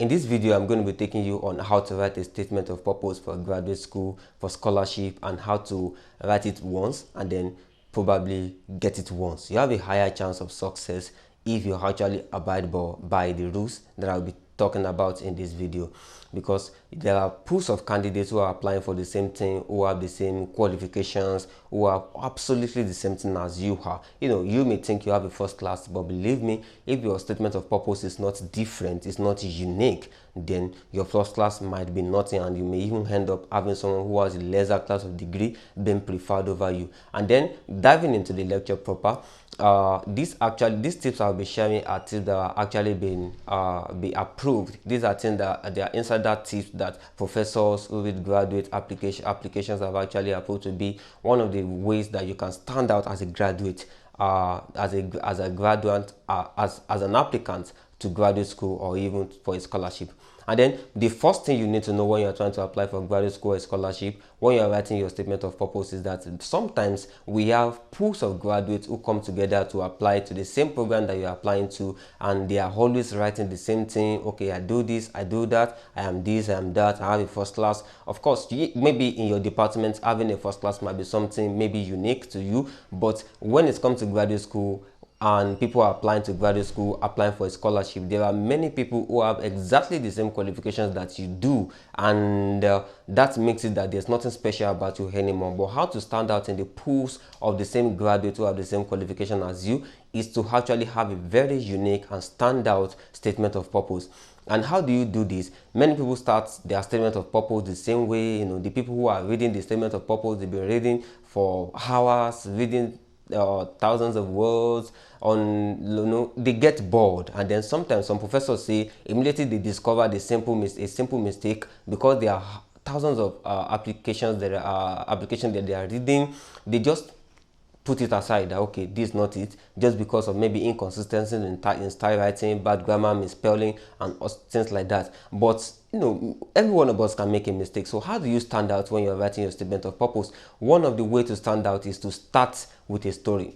In this video, I'm going to be taking you on how to write a statement of purpose for graduate school, for scholarship, and how to write it once and then probably get it once. You have a higher chance of success if you actually abide by the rules that I'll be talking about in this video, because there are pools of candidates who are applying for the same thing, who have the same qualifications, who are absolutely the same thing as you are. You may think you have a first class, but believe me, if your statement of purpose is not different, it's not unique, then your first class might be nothing, and you may even end up having someone who has a lesser class of degree being preferred over you. And then diving into the lecture proper, these tips I'll be sharing are tips that are actually been be approved. These are things that they are insider tips that professors who with graduate applications have actually approved to be one of the ways that you can stand out as a graduate, as a graduate, as an applicant to graduate school or even for a scholarship. And then the first thing you need to know when you're trying to apply for graduate school or scholarship, when you're writing your statement of purpose, is that sometimes we have pools of graduates who come together to apply to the same program that you're applying to, and they are always writing the same thing. Okay, I do this, I do that, I am this, I am that, I have a first class. Of course, maybe in your department having a first class might be something maybe unique to you, but when it comes to graduate school and people are applying to graduate school, applying for a scholarship, there are many people who have exactly the same qualifications that you do, and that makes it that there's nothing special about you anymore. But how to stand out in the pools of the same graduates who have the same qualification as you is to actually have a very unique and standout statement of purpose. And how do you do this? Many people start their statement of purpose the same way. The people who are reading the statement of purpose, they've been reading for hours, reading thousands of words on, they get bored, and then sometimes some professors say immediately they discover a simple mistake, because there are thousands of applications that they are reading, they just put it aside that okay, this is not it, just because of maybe inconsistencies in style writing, bad grammar, misspelling, and things like that. But every one of us can make a mistake. So how do you stand out when you're writing your statement of purpose? One of the ways to stand out is to start with a story.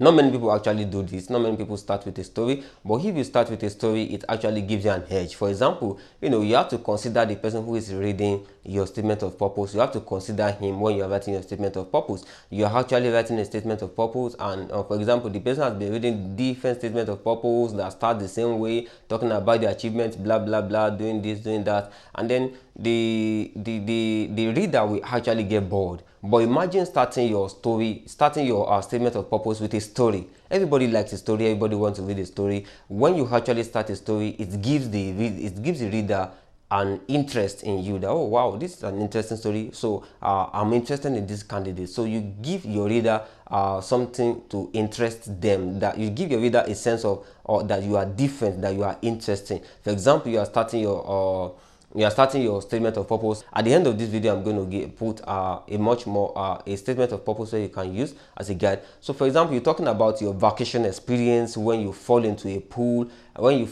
Not many people actually do this. Not many people start with a story, but if you start with a story, it actually gives you an edge. For example, you have to consider the person who is reading your statement of purpose. You have to consider him when you're writing your statement of purpose. You are actually writing a statement of purpose, and for example, the person has been reading different statement of purpose that start the same way, talking about the achievements, blah blah blah, doing this, doing that, and then the reader will actually get bored. But imagine starting your statement of purpose with a story. Everybody likes a story. Everybody wants to read a story. When you actually start a story, it gives the reader an interest in you, that oh wow, this is an interesting story, so I'm interested in this candidate. So you give your reader something to interest them, that you give your reader a sense of that you are different, that you are interesting. For example, you are starting your statement of purpose. At the end of this video, I'm going to put a statement of purpose where you can use as a guide. So for example, you're talking about your vacation experience when you fall into a pool, when you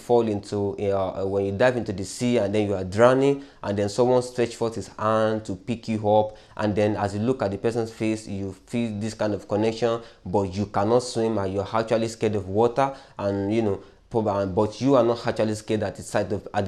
dive into the sea and then you are drowning, and then someone stretch forth his hand to pick you up, and then as you look at the person's face, you feel this kind of connection, but you cannot swim and you're actually scared of water, and but you are not actually scared at the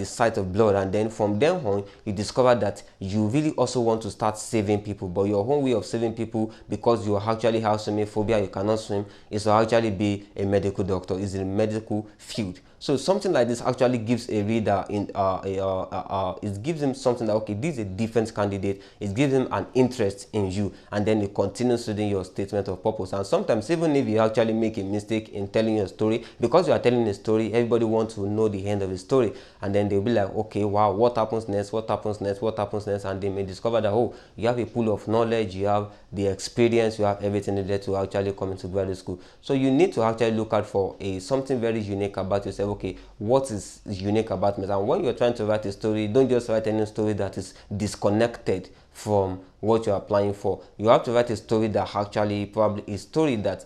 sight of blood. And then from then on, you discover that you really also want to start saving people, but your own way of saving people, because you actually have swimming phobia, you cannot swim, is to actually be a medical doctor, is in the medical field. So something like this actually gives a reader it gives him something that okay, this is a different candidate. It gives him an interest in you, and then you continue reading your statement of purpose. And sometimes even if you actually make a mistake in telling your story, because you are telling a story, everybody wants to know the end of the story, and then they'll be like, okay, wow, what happens next, what happens next, what happens next, and they may discover that oh, you have a pool of knowledge, you have the experience, you have everything needed to actually come into graduate school. So you need to actually look out for something very unique about yourself. Okay, what is unique about me? And when you're trying to write a story, don't just write any story that is disconnected from what you're applying for. You have to write a story that actually a story that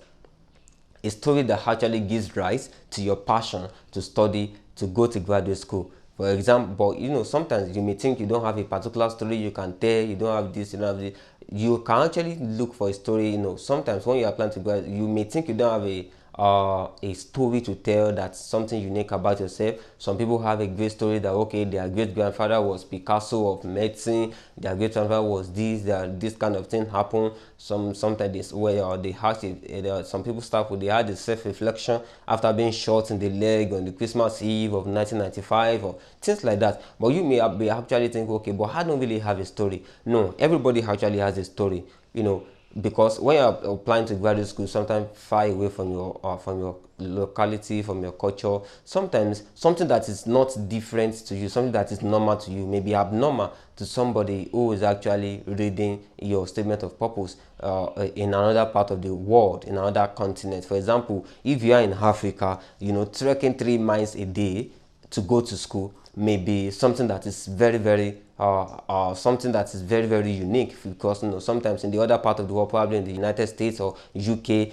actually gives rise to your passion to study, to go to graduate school. For example, but sometimes you may think you don't have a particular story you can tell, you don't have this, you don't have this. You can actually look for a story. Sometimes when you're applying to graduate, you may think you don't have a story to tell, that's something unique about yourself. Some people have a great story that, okay, their great grandfather was Picasso of medicine, their great grandfather was this kind of thing happened. Sometimes this where they had some people start with, they had a self-reflection after being shot in the leg on the Christmas Eve of 1995 or things like that. But you may be actually think, okay, but I don't really have a story. No, everybody actually has a story, because when you're applying to graduate school, sometimes far away from your locality, from your culture, sometimes something that is not different to you, something that is normal to you, may be abnormal to somebody who is actually reading your statement of purpose in another part of the world, in another continent. For example, if you are in Africa, trekking 3 miles a day to go to school may be something that is very unique, because sometimes in the other part of the world, probably in the United States or UK,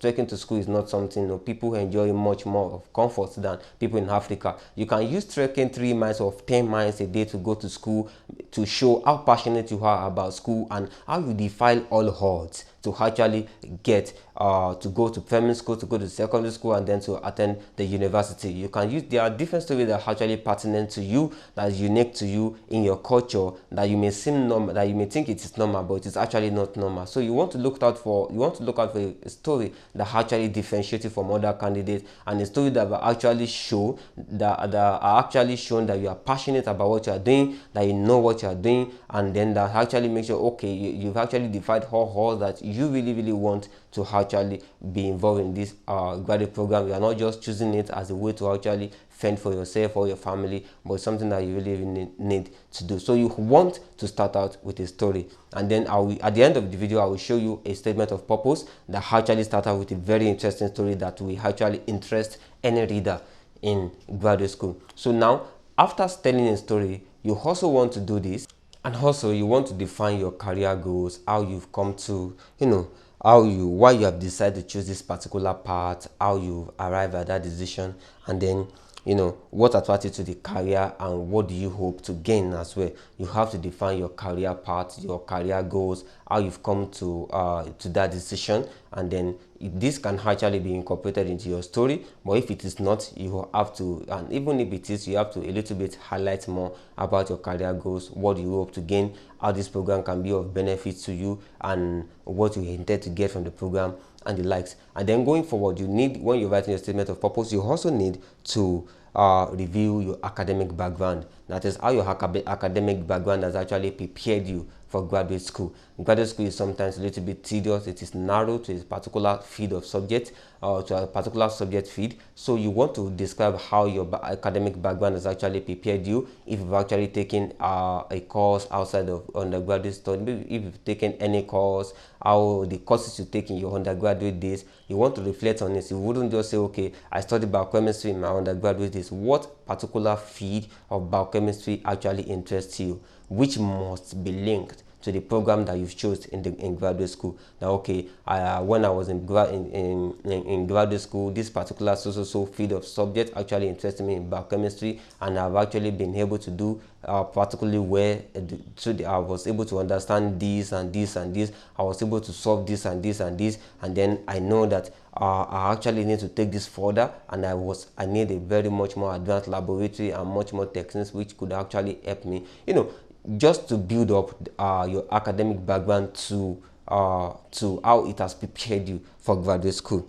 trekking to school is not something people enjoy much more of comfort than people in Africa. You can use trekking 3 miles or 10 miles a day to go to school to show how passionate you are about school and how you defy all odds to actually get to go to primary school, to go to secondary school, and then to attend the university. You can use, there are different stories that are actually pertinent to you, that is unique to you in your culture, that you may seem normal, that you may think it is normal, but it is actually not normal. So you want to look out for a story that actually differentiates you from other candidates, and a story that will actually show that are actually shown that you are passionate about what you are doing, that you know what you are doing, and then that actually makes sure, okay, you've actually defined all that you really want to actually be involved in this graduate program. You are not just choosing it as a way to actually fend for yourself or your family, but something that you really need to do. So you want to start out with a story, and then at the end of the video, I will show you a statement of purpose that actually starts out with a very interesting story that will actually interest any reader in graduate school. So now, after telling a story, you also want to do this. And also, you want to define your career goals, how you've come to, why you have decided to choose this particular path, how you arrive at that decision, and then, what attracted you to the career and what do you hope to gain as well. You have to define your career path, your career goals, how you've come to that decision, and then this can actually be incorporated into your story. But if it is not, you have to, and even if it is, you have to a little bit highlight more about your career goals, what you hope to gain, how this program can be of benefit to you, and what you intend to get from the program, and the likes. And then going forward, you need, when you're writing your statement of purpose, you also need to review your academic background. That is how your academic background has actually prepared you for graduate school. Graduate school is sometimes a little bit tedious. It is narrow to a particular field of subject, to a particular subject field. So you want to describe how your academic background has actually prepared you. If you've actually taken a course outside of undergraduate study, if you've taken any course, how the courses you take in your undergraduate days, you want to reflect on it. You wouldn't just say, okay, I studied biochemistry in my undergraduate days. What particular field of biochemistry actually interests you, which must be linked to the program that you've chosen in graduate school. Now, okay, when I was in graduate school, this particular so field of subject actually interested me in biochemistry, and I've actually been able to do particularly where I was able to understand this and this and this. I was able to solve this and this and this, and then I know that I actually need to take this further, and I need a very much more advanced laboratory and much more techniques which could actually help me, just to build up your academic background to how it has prepared you for graduate school.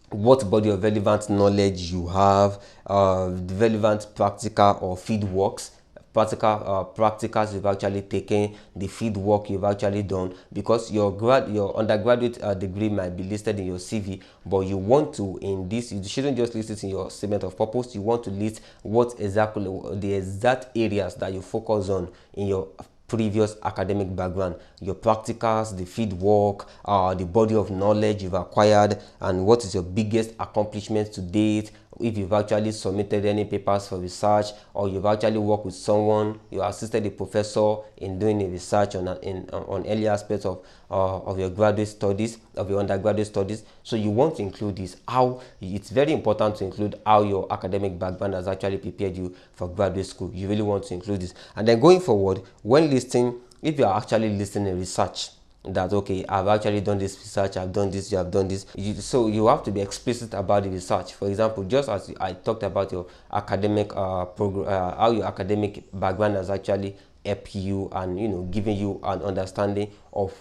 What body of relevant knowledge you have, the relevant practical or field works, practicals you've actually taken, the field work you've actually done, because your undergraduate degree might be listed in your CV, but you want to, in this, you shouldn't just list it in your statement of purpose. You want to list what exactly the exact areas that you focus on in your previous academic background, your practicals, the field work, the body of knowledge you've acquired, and what is your biggest accomplishment to date. If you've actually submitted any papers for research, or you've actually worked with someone, you assisted a professor in doing a research on early aspects of your graduate studies, of your undergraduate studies. So you want to include this. How it's very important to include how your academic background has actually prepared you for graduate school. You really want to include this. And then going forward, when listing, if you are actually listing a research, that okay, I've actually done this research, I've done this, you have done this. So you have to be explicit about the research. For example, just as I talked about your academic program, how your academic background has actually helped you, and giving you an understanding of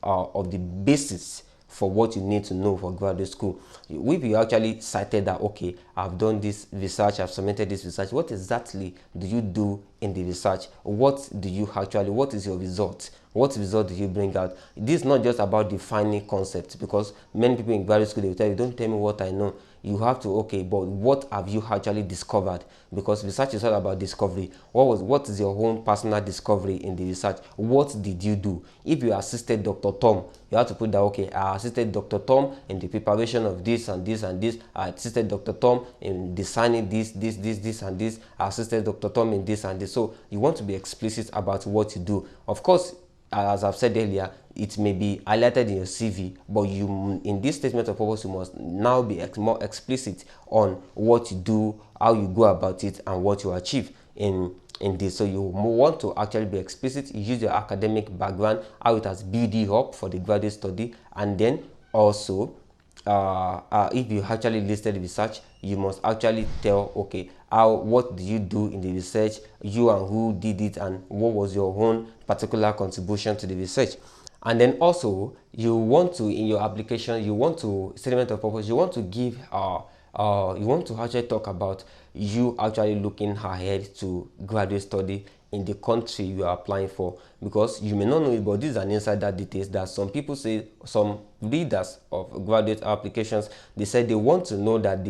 the basis for what you need to know for graduate school. If you actually cited that okay, I've done this research, I've submitted this research, what exactly do you do in the research? What is your result? What result do you bring out? This is not just about defining concepts, because many people in graduate school, they will tell you, don't tell me what I know. You have to, okay, but what have you actually discovered? Because research is all about discovery. What is your own personal discovery in the research? What did you do? If you assisted Dr. Tom, you have to put that, okay, I assisted Dr. Tom in the preparation of this and this and this. I assisted Dr. Tom in designing this and this. I assisted Dr. Tom in this and this. So you want to be explicit about what you do. Of course, as I've said earlier, it may be highlighted in your CV, but you, in this statement of purpose, you must now be more explicit on what you do, how you go about it, and what you achieve in this. So you want to actually be explicit. You use your academic background, how it has built you up for the graduate study, and then also if you actually listed research, you must actually tell, okay, what do you do in the research, you and who did it, and what was your own particular contribution to the research. And then also, you want to, in your application, you want to, statement of purpose, you want to give you want to actually talk about you actually looking ahead to graduate study in the country you are applying for, because you may not know it, but this is an insider details that some people say, some readers of graduate applications, they said they want to know that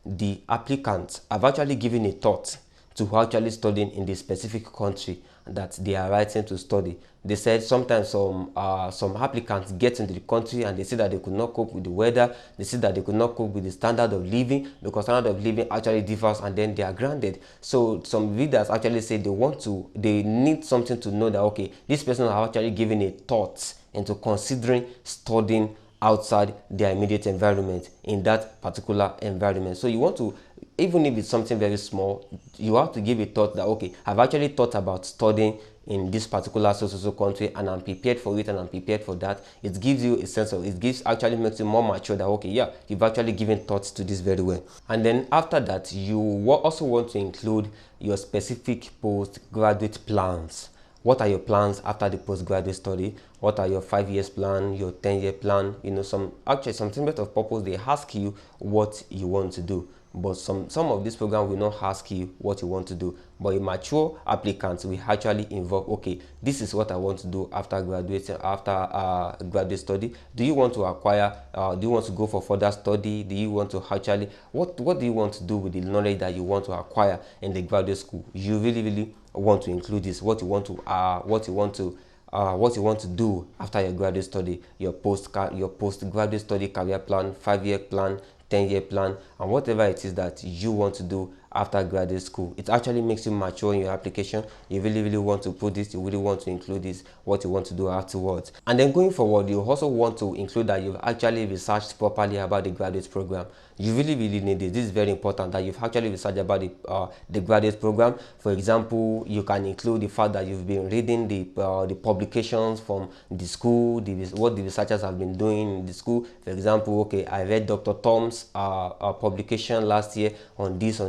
the applicants have actually given a thought to actually studying in the specific country that they are writing to study. They said sometimes some applicants get into the country and they say that they could not cope with the weather. They say that they could not cope with the standard of living, because standard of living actually differs, and then they are grounded. So some readers actually say they need something to know that okay, this person has actually given a thought into considering studying outside their immediate environment, in that particular environment. So you want to, even if it's something very small, you have to give a thought that okay, I've actually thought about studying in this particular so country, and I'm prepared for it, and I'm prepared for that. It gives you a sense of, actually makes you more mature that okay, yeah, you've actually given thoughts to this very well. And then after that, you also want to include your specific postgraduate plans. What are your plans after the postgraduate study? What are your 5 years plan, your 10-year plan? Some statement of purpose, they ask you what you want to do. But some of these programs will not ask you what you want to do. But a mature applicant will actually involve, okay, this is what I want to do after graduating, after graduate study. Do you want to acquire, do you want to go for further study? Do you want to actually, what do you want to do with the knowledge that you want to acquire in the graduate school? You really want to include this, what you want to do after your graduate study, your postgraduate study career plan, 5-year plan, 10-year plan, and whatever it is that you want to do after graduate school. It actually makes you mature in your application. You really want to put this, you really want to include this, what you want to do afterwards. And then going forward, you also want to include that you've actually researched properly about the graduate program. You really need this. This is very important, that you've actually researched about the graduate program. For example, you can include the fact that you've been reading the publications from the school, what the researchers have been doing in the school. For example, okay, I read Dr. Tom's publication last year on this,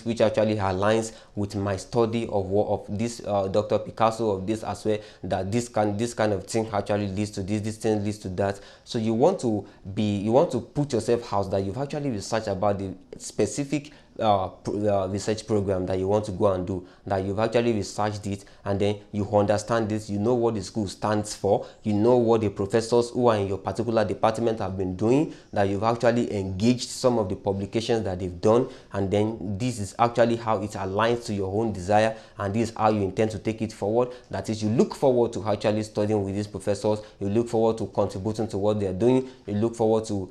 which actually aligns with my study of this Dr. Picasso, of this as well, that this kind of thing actually leads to this thing leads to that. So you want to put yourself out that you've actually researched about the specific research program that you want to go and do, that you've actually researched it, and then you understand this, you know what the school stands for, you know what the professors who are in your particular department have been doing, that you've actually engaged some of the publications that they've done, and then this is actually how it aligns to your own desire, and this is how you intend to take it forward. That is, you look forward to actually studying with these professors, you look forward to contributing to what they're doing, you look forward to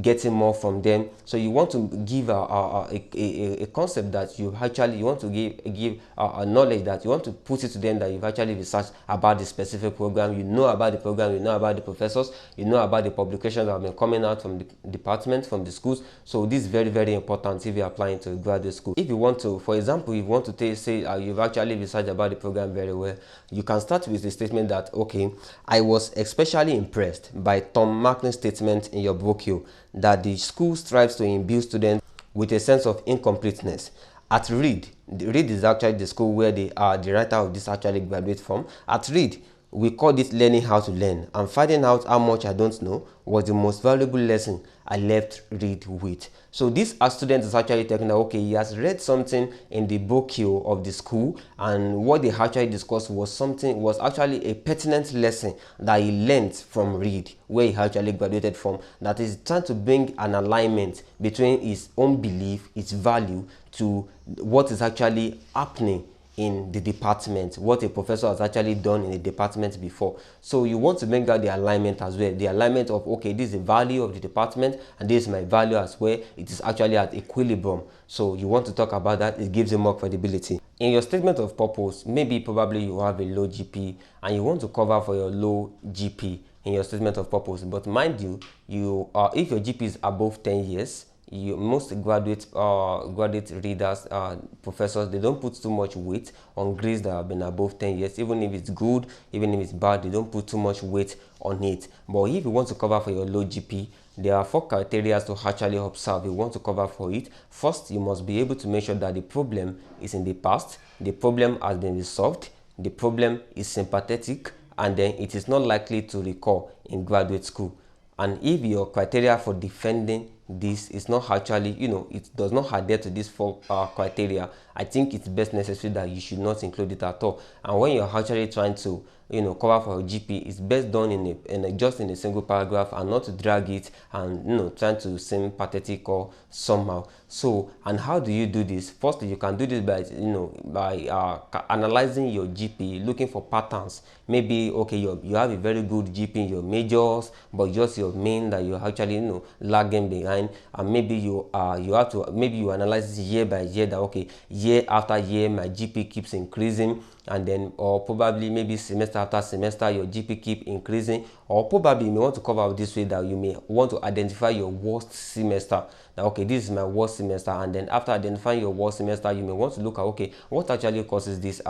getting more from them. So you want to give a a concept that you want to give a knowledge that you want to put it to them, that you've actually researched about the specific program, you know about the program, you know about the professors, you know about the publications that have been coming out from the department, from the schools. So this is very, very important if you're applying to a graduate school. If you want to, for example, if you want to say you've actually researched about the program very well, you can start with the statement that, okay, I was especially impressed by Tom Macklein's statement in your brochure that the school strives to imbue students with a sense of incompleteness. At Reed is actually the school where the writer of this actually graduates from. At Reed, we call it learning how to learn, and finding out how much I don't know was the most valuable lesson I left Reed with. So this student is actually talking that, okay, he has read something in the brochure of the school, and what they actually discussed was actually a pertinent lesson that he learned from Reed, where he actually graduated from, that is trying to bring an alignment between his own belief, its value, to what is actually happening in the department, what a professor has actually done in the department before. So you want to make out the alignment as well, the alignment of, okay, this is the value of the department and this is my value as well. It is actually at equilibrium. So you want to talk about that. It gives you more credibility. In your statement of purpose, probably you have a low GP and you want to cover for your low GP in your statement of purpose. But mind you, if your GP is above 10 years, most graduate readers, professors, they don't put too much weight on grades that have been above 10 years. Even if it's good, even if it's bad, they don't put too much weight on it. But if you want to cover for your low GP, there are 4 criteria to actually observe. You want to cover for it. First, you must be able to make sure that the problem is in the past, the problem has been resolved, the problem is sympathetic, and then it is not likely to recur in graduate school. And if your criteria for defending this is not actually, it does not adhere to these 4 criteria, I think it's best necessary that you should not include it at all. And when you're actually trying to cover for a GP, it's best done just in a single paragraph, and not to drag it and trying to seem pathetic or somehow. So, and how do you do this? Firstly, you can do this by analyzing your GP, looking for patterns. Maybe, okay, you have a very good GP in your majors, but just your main that you're actually lagging behind, and maybe you analyze year by year, that, okay, year after year my GP keeps increasing, and then, or probably maybe semester after semester your GP keep increasing. Or probably you may want to cover up this way, that you may want to identify your worst semester, that, okay, this is my worst semester. And then after identifying your worst semester, you may want to look at, okay, what actually causes this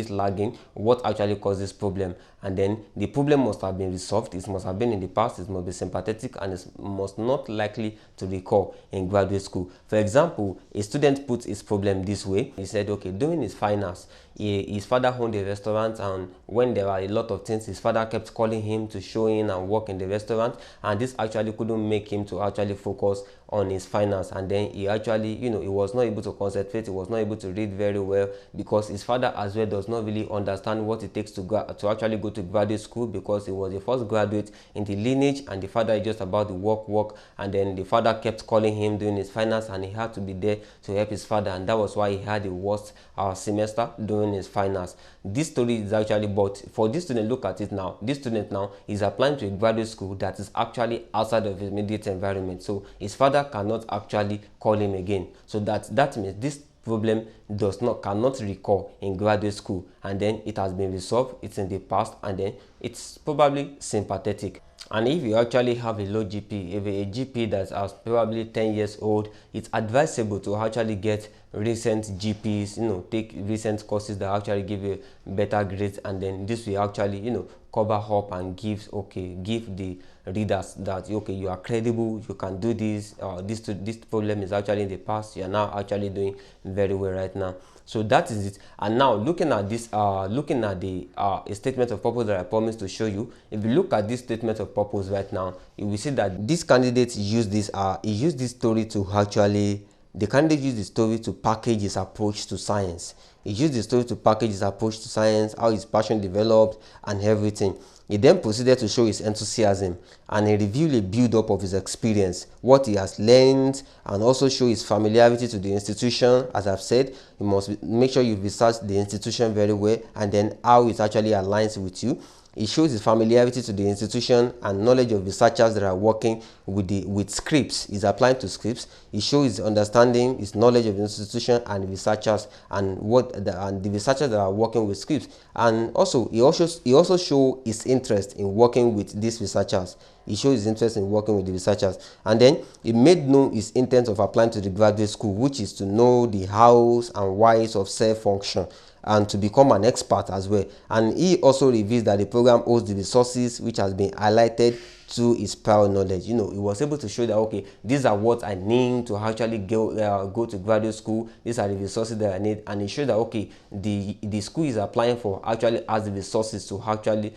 lagging, what actually causes this problem. And then the problem must have been resolved, it must have been in the past, it must be sympathetic, and it must not likely to recur in graduate school. For example, a student puts his problem this way. He said, okay, during his finals, his father owned a restaurant, and when there were a lot of things, his father kept calling him to show in and work in the restaurant, and this actually couldn't make him to actually focus on his finance. And then he actually, he was not able to concentrate, he was not able to read very well, because his father as well does not really understand what it takes to actually go to graduate school, because he was the first graduate in the lineage, and the father is just about the work, and then the father kept calling him during his finance, and he had to be there to help his father, and that was why he had the worst semester during his finance. This story is actually, but for this student, look at it now, this student now is applying to a graduate school that is actually outside of his immediate environment, so his father cannot actually call him again. So that means this problem cannot recur in graduate school, and then it has been resolved, it's in the past, and then it's probably sympathetic. And if you actually have a low GP, if a GP that is probably 10 years old, it's advisable to actually get recent GPs, take recent courses that actually give you better grades, and then this will actually, cover up and give the readers that, okay, you are credible, you can do this, this problem is actually in the past, you are now actually doing very well right now. So that is it. And now looking at this, looking at the statement of purpose that I promised to show you, if you look at this statement of purpose right now, you will see that this candidate used this story to actually, the candidate used the story to package his approach to science. He used the story to package his approach to science, how his passion developed and everything. He then proceeded to show his enthusiasm, and he revealed a build-up of his experience, what he has learned, and also show his familiarity to the institution. As I've said, you must make sure you research the institution very well, and then how it actually aligns with you. It shows his familiarity to the institution and knowledge of researchers that are working with scripts. He's applying to scripts. It shows his understanding, his knowledge of the institution and researchers and the researchers that are working with scripts. And also he also shows his interest in working with these researchers. He shows his interest in working with the researchers. And then he made known his intent of applying to the graduate school, which is to know the hows and whys of cell function and to become an expert as well. And he also reveals that the program holds the resources which has been highlighted to his prior knowledge. He was able to show that, okay, these are what I need to actually go to graduate school. These are the resources that I need, and he showed that, okay, the school is applying for actually has the resources to actually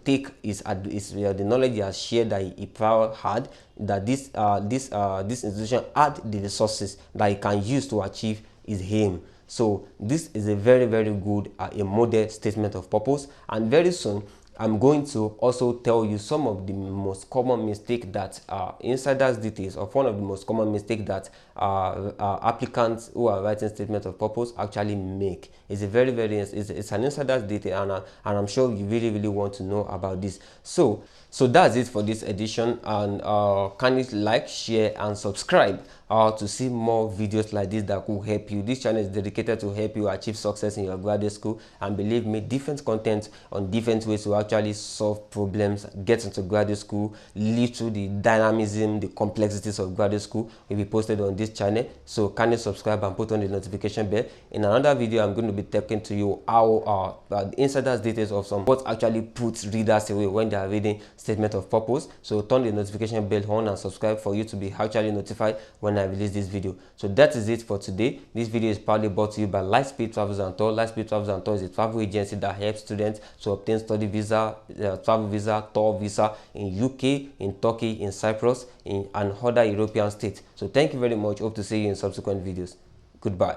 take the knowledge he has shared that he prior had, that this institution had the resources that he can use to achieve his aim. So this is a very, very good a model statement of purpose. And very soon I'm going to also tell you some of the most common mistakes that insiders details of one of the most common mistakes that applicants who are writing statement of purpose actually make. It's a very, very it's an insider's detail, and I'm sure you really, really want to know about this. So that's it for this edition, and kindly like, share and subscribe to see more videos like this that will help you. This channel is dedicated to help you achieve success in your graduate school, and believe me, different content on different ways to actually solve problems, get into graduate school, live through the dynamism, the complexities of graduate school will be posted on this channel. So kindly subscribe and put on the notification bell. In another video, I'm going to be talking to you how the insiders details of what actually puts readers away when they are reading statement of purpose. So turn the notification bell on and subscribe for you to be actually notified when I release this video. So that is it for today. This video is proudly brought to you by Lightspeed Travels and Tours. Lightspeed Travels and Tours is a travel agency that helps students to obtain study visa, travel visa, tour visa in UK, in Turkey, in Cyprus, and other European states. So thank you very much. Hope to see you in subsequent videos. Goodbye.